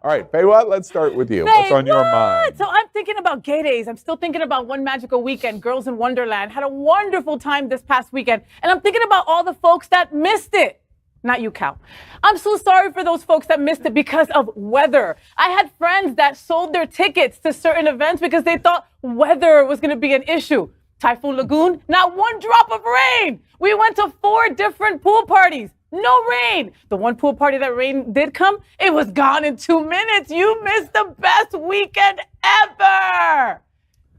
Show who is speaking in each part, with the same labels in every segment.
Speaker 1: All right, FayWhat, let's start with you. What's on your mind?
Speaker 2: So I'm thinking about gay days. I'm still thinking about One Magical Weekend, Girls in Wonderland. Had a wonderful time this past weekend. And I'm thinking about all the folks that missed it. Not you, Cal. I'm so sorry for those folks that missed it because of weather. I had friends that sold their tickets to certain events because they thought weather was going to be an issue. Typhoon Lagoon, not one drop of rain. We went to 4 different pool parties. No rain. The one pool party that rain did come, it was gone in 2 minutes. You missed the best weekend ever.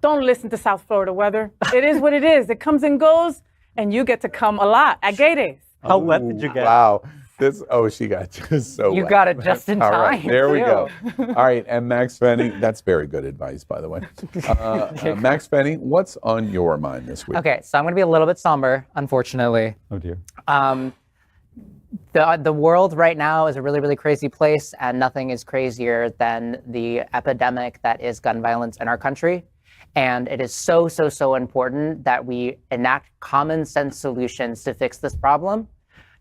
Speaker 2: Don't listen to South Florida weather. It is what it is. It comes and goes, and you get to come a lot at gay days.
Speaker 3: How wet did you get?
Speaker 1: Wow. She got just so
Speaker 4: You
Speaker 1: wet.
Speaker 4: got it just in time.
Speaker 1: All right, there we
Speaker 4: too.
Speaker 1: go. All right, and Maxx Fenning, that's very good advice, by the way. Maxx Fenning, what's on your mind this week?
Speaker 4: Okay, so I'm going to be a little bit somber, unfortunately.
Speaker 3: Oh dear.
Speaker 4: The world right now is a really, really crazy place, and nothing is crazier than the epidemic that is gun violence in our country. And it is so, so, so important that we enact common sense solutions to fix this problem.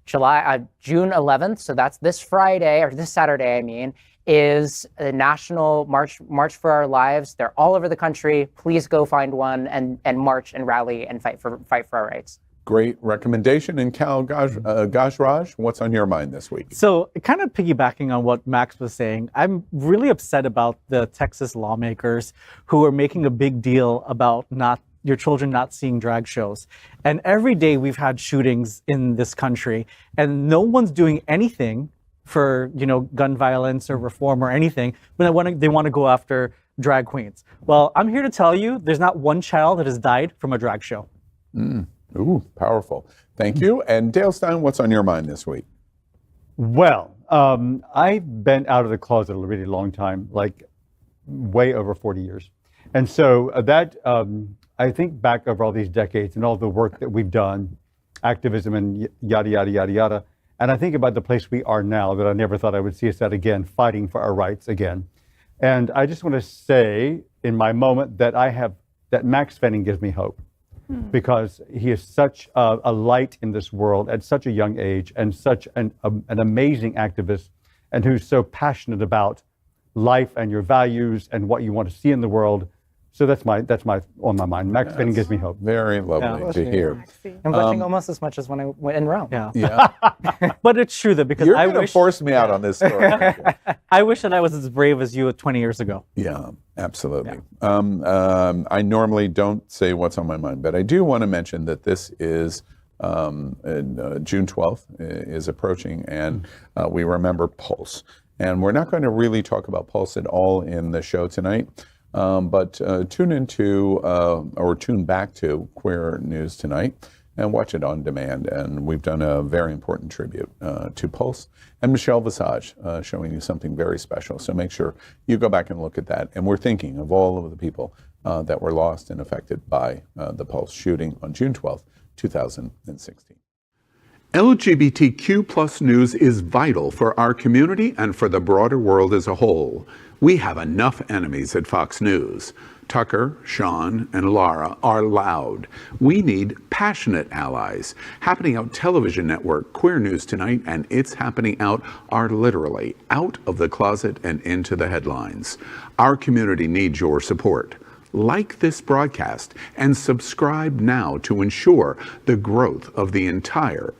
Speaker 4: June 11th, so that's this Friday, or this Saturday, I mean, is a national March for Our Lives. They're all over the country. Please go find one and march and rally and fight for our rights.
Speaker 1: Great recommendation. And Gajraj, what's on your mind this week?
Speaker 3: So kind of piggybacking on what Max was saying, I'm really upset about the Texas lawmakers who are making a big deal about your children not seeing drag shows. And every day we've had shootings in this country and no one's doing anything for, gun violence or reform or anything, but they want to go after drag queens. Well, I'm here to tell you there's not one child that has died from a drag show.
Speaker 1: Ooh, powerful. Thank you. And Dale Stine, what's on your mind this week?
Speaker 5: Well, I've been out of the closet a really long time, like way over 40 years. And so I think back over all these decades and all the work that we've done, activism and yada, yada, yada, yada. And I think about the place we are now that I never thought I would see us at again, fighting for our rights again. And I just want to say in my moment that that Maxx Fenning gives me hope. Because he is such a light in this world at such a young age and such an amazing activist, and who's so passionate about life and your values and what you want to see in the world. So that's on my mind. Maxx Fenning gives me hope.
Speaker 1: Very lovely to hear.
Speaker 4: I'm blushing almost as much as when I went in Rome.
Speaker 3: Yeah. But it's true though, because
Speaker 1: You're going to force me out on this story.
Speaker 3: I wish that I was as brave as you 20 years ago.
Speaker 1: Yeah, absolutely. Yeah. I normally don't say what's on my mind, but I do want to mention that this is June 12th is approaching, and we remember Pulse. And we're not going to really talk about Pulse at all in the show tonight. But tune back to Queer News Tonight and watch it on demand. And we've done a very important tribute to Pulse and Michelle Visage showing you something very special. So make sure you go back and look at that. And we're thinking of all of the people that were lost and affected by the Pulse shooting on June 12th, 2016. LGBTQ plus news is vital for our community and for the broader world as a whole. We have enough enemies at Fox News. Tucker, Sean, and Lara are loud. We need passionate allies. Happening Out Television Network, Queer News Tonight, and It's Happening Out are literally out of the closet and into the headlines. Our community needs your support. Like this broadcast and subscribe now to ensure the growth of the entire